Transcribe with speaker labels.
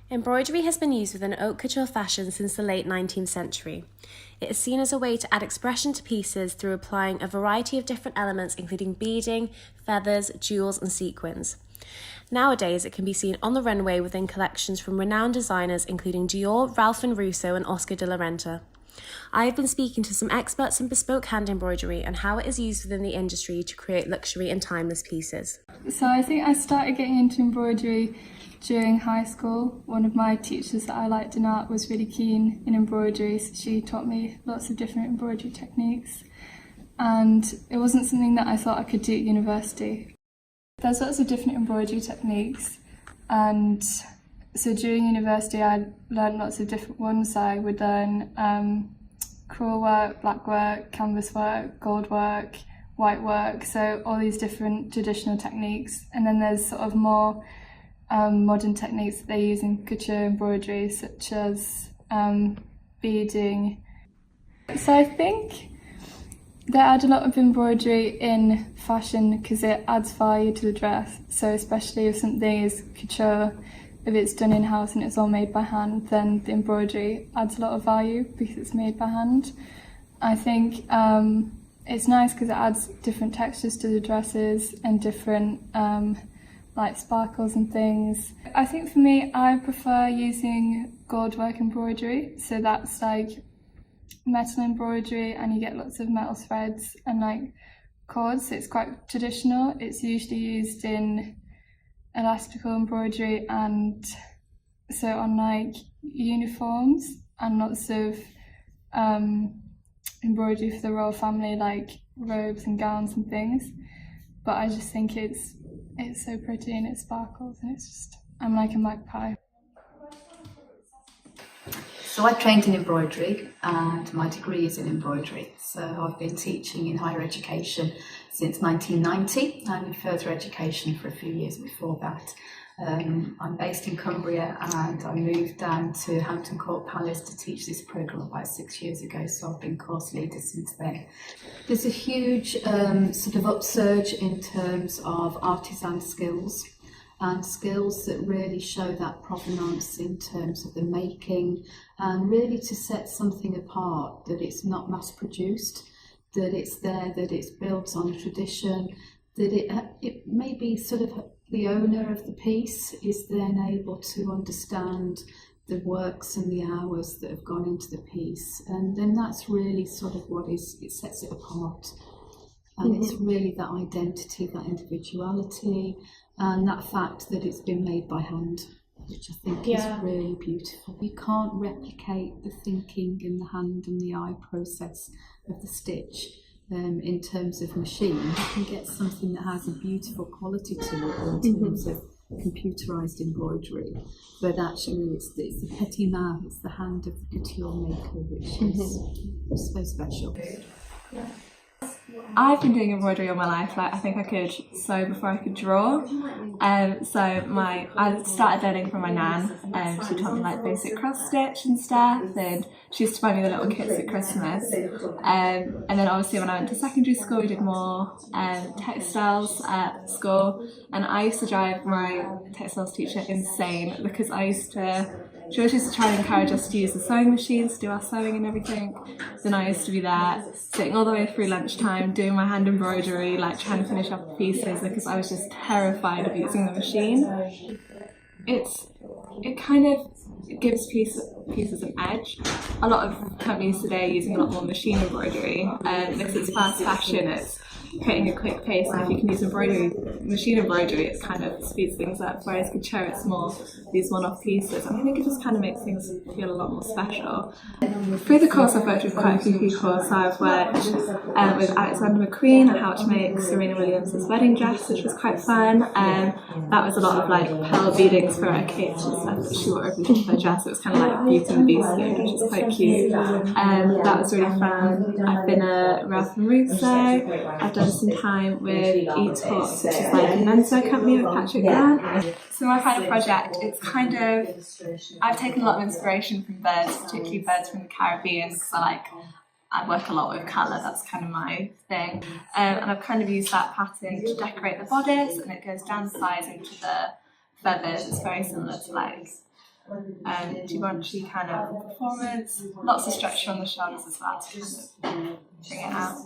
Speaker 1: Embroidery has been used within haute couture fashion since the late 19th century. It is seen as a way to add expression to pieces through applying a variety of different elements including beading, feathers, jewels and sequins. Nowadays, it can be seen on the runway within collections from renowned designers including Dior, Ralph and Russo and Oscar de la Renta. I have been speaking to some experts in bespoke hand embroidery and how it is used within the industry to create luxury and timeless pieces.
Speaker 2: So I think I started getting into embroidery during high school. One of my teachers that I liked in art was really keen in embroidery, so she taught me lots of different embroidery techniques. And it wasn't something that I thought I could do at university. There's lots of different embroidery techniques, and so during university I learned lots of different ones. I would learn crewel work, black work, canvas work, gold work, white work, so all these different traditional techniques. And then there's sort of more modern techniques that they use in couture embroidery, such as beading. So I think they add a lot of embroidery in fashion because it adds value to the dress. So especially if something is couture, if it's done in-house and it's all made by hand, then the embroidery adds a lot of value because it's made by hand. I think it's nice because it adds different textures to the dresses and different like sparkles and things. I think for me, I prefer using gold work embroidery. So that's like metal embroidery and you get lots of metal threads and like cords. So it's quite traditional. It's usually used in elastical embroidery and so on like uniforms and lots of embroidery for the royal family, like robes and gowns and things. But I just think it's so pretty and it sparkles and it's just, I'm like a magpie.
Speaker 3: So I trained in embroidery and my degree is in embroidery. So I've been teaching in higher education since 1990 and in further education for a few years before that. I'm based in Cumbria and I moved down to Hampton Court Palace to teach this programme about 6 years ago, so I've been course leader since then. There's a huge sort of upsurge in terms of artisan skills and skills that really show that provenance in terms of the making and really to set something apart, that it's not mass produced, that it's there, that it's built on tradition, that it may be sort of the owner of the piece is then able to understand the works and the hours that have gone into the piece, and then that's really sort of it sets it apart. And it's really that identity, that individuality, and that fact that it's been made by hand, which I think is really beautiful. You can't replicate the thinking and the hand and the eye process of the stitch in terms of machine. You can get something that has a beautiful quality to it in terms of computerised embroidery, but actually it's the petit main, it's the hand of the couture maker, which is so special.
Speaker 4: I've been doing embroidery all my life. Like I think I could sew before I could draw. I started learning from my nan. She taught me like basic cross stitch and stuff, and she used to buy me the little kits at Christmas. And then obviously when I went to secondary school, we did more textiles at school, and I used to drive my textiles teacher insane because she always used to try and encourage us to use the sewing machines to do our sewing and everything. Then I used to be there, sitting all the way through lunchtime, doing my hand embroidery, like trying to finish off the pieces because I was just terrified of using the machine. It kind of gives pieces an edge. A lot of companies today are using a lot more machine embroidery because it's fast fashion, it's creating a quick pace, and if you can use machine embroidery, it kind of speeds things up, whereas couture, it's more these one-off pieces, and I think it just kind of makes things feel a lot more special. Through the course I've worked with quite a few people, so I've worked with Alexander McQueen on how to make Serena Williams' wedding dress, which was quite fun. That was a lot of like pearl beadings for her kids and stuff that she wore over her dress. It was kind of like Beauty and the Beast themed, which is quite cute. That was really fun. I've been at Ralph and Russo. I've done some time with haute, which is like a menswear company with Patrick Grant. So my final project, I've taken a lot of inspiration from birds, particularly birds from the Caribbean, so I work a lot with colour, that's kind of my thing. And I've kind of used that pattern to decorate the bodice, and it goes down the sides into the feathers. It's very similar to like Do what you can for performance. Lots of stretch on the shoulders as well to kind of bring it out.